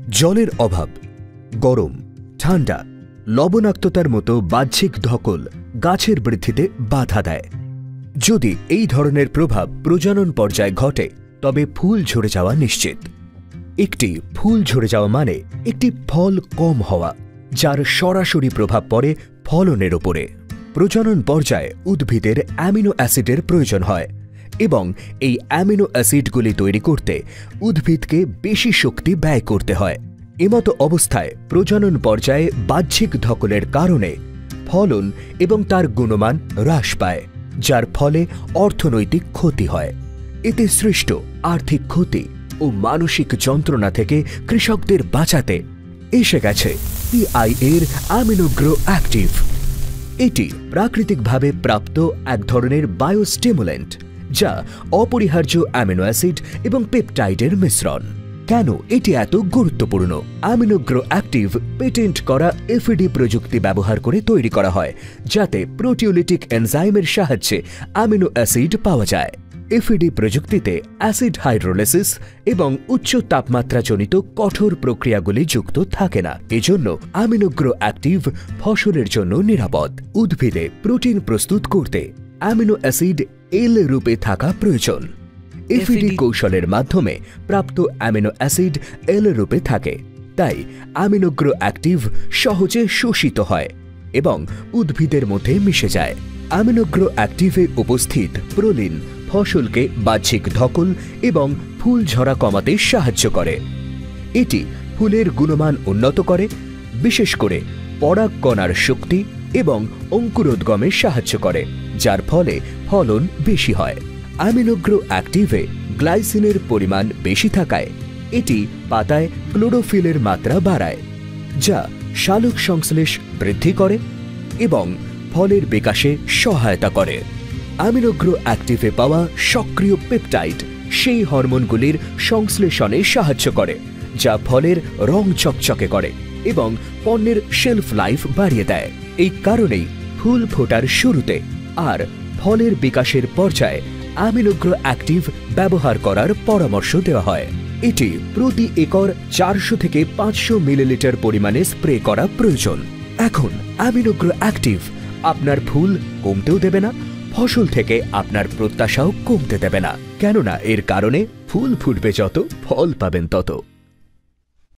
জলের অভাব, গরম, ঠান্ডা, লবণাক্ততার মতো বাহ্যিক ধকল গাছের বৃদ্ধিতে বাধা দেয়। যদি এই ধরনের প্রভাব প্রজনন পর্যায়ে ঘটে তবে ফুল ঝরে যাওয়া নিশ্চিত। একটি ফুল ঝরে যাওয়া মানে একটি ফল কম হওয়া, যার সরাসরি প্রভাব পড়ে ফলনের ওপরে। প্রজনন পর্যায়ে উদ্ভিদের অ্যামিনো অ্যাসিডের প্রয়োজন হয় এবং এই অ্যামিনো অ্যাসিডগুলি তৈরি করতে উদ্ভিদকে বেশি শক্তি ব্যয় করতে হয়। এমতো অবস্থায় প্রজনন পর্যায়ে বাহ্যিক ধকলের কারণে ফলন এবং তার গুণমান হ্রাস পায়, যার ফলে অর্থনৈতিক ক্ষতি হয়। এতে সৃষ্ট আর্থিক ক্ষতি ও মানসিক যন্ত্রণা থেকে কৃষকদের বাঁচাতে এসে গেছে পিআই এর অ্যামিনোগ্রো অ্যাক্টিভ। এটি প্রাকৃতিকভাবে প্রাপ্ত এক ধরনের বায়োস্টিমুল্যান্ট, যা অপরিহার্য অ্যামিনো অ্যাসিড এবং পেপটাইডের মিশ্রণ। কেন এটি এত গুরুত্বপূর্ণ? অ্যামিনোগ্রো অ্যাক্টিভ পেটেন্ট করা এফইডি প্রযুক্তি ব্যবহার করে তৈরি করা হয়, যাতে প্রোটিওলিটিক এনজাইমের সাহায্যে অ্যামিনো অ্যাসিড পাওয়া যায়। এফইডি প্রযুক্তিতে অ্যাসিড হাইড্রোলাইসিস এবং উচ্চ তাপমাত্রাজনিত কঠোর প্রক্রিয়াগুলি যুক্ত থাকে না। এজন্য অ্যামিনোগ্রো অ্যাক্টিভ ফসলের জন্য নিরাপদ। উদ্ভিদে প্রোটিন প্রস্তুত করতে অ্যামিনো অ্যাসিড এল রূপে থাকা প্রয়োজন। এফইডি কৌশলের মাধ্যমে প্রাপ্ত অ্যামিনো অ্যাসিড এল রূপে থাকে, তাই অ্যামিনোগ্রো অ্যাক্টিভ সহজে শোষিত হয় এবং উদ্ভিদের মধ্যে মিশে যায়। অ্যামিনোগ্রো অ্যাক্টিভে উপস্থিত প্রোলিন ফসলকে বাহ্যিক ধকল এবং ফুল ঝরা কমাতে সাহায্য করে। এটি ফুলের গুণমান উন্নত করে, বিশেষ করে পরাগকণার শক্তি এবং অঙ্কুরোদ্গমে সাহায্য করে, যার ফলে ফলন বেশি হয়। অ্যামিনোগ্রো অ্যাক্টিভে গ্লাইসিনের পরিমাণ বেশি থাকায় এটি পাতায় ক্লোরোফিলের মাত্রা বাড়ায়, যা সালোক সংশ্লেষ বৃদ্ধি করে এবং ফলের বিকাশে সহায়তা করে। অ্যামিনোগ্রো অ্যাক্টিভে পাওয়া সক্রিয় পেপটাইড সেই হরমোনগুলির সংশ্লেষণে সাহায্য করে, যা ফলের রং চকচকে করে এবং পণ্যের শেলফ লাইফ বাড়িয়ে দেয়। এই কারণেই ফুল ফোটার শুরুতে আর ফলের বিকাশের পর্যায়ে অ্যামিনোগ্রো অ্যাক্টিভ ব্যবহার করার পরামর্শ দেওয়া হয়। এটি প্রতি একর 400 থেকে 500 মিলিলিটার পরিমাণে স্প্রে করা প্রয়োজন। এখন অ্যামিনোগ্রো অ্যাক্টিভ আপনার ফুল কমতেও দেবে না, ফসল থেকে আপনার প্রত্যাশাও কমতে দেবে না, কেননা এর কারণে ফুল ফুটবে যত, ফল পাবেন তত।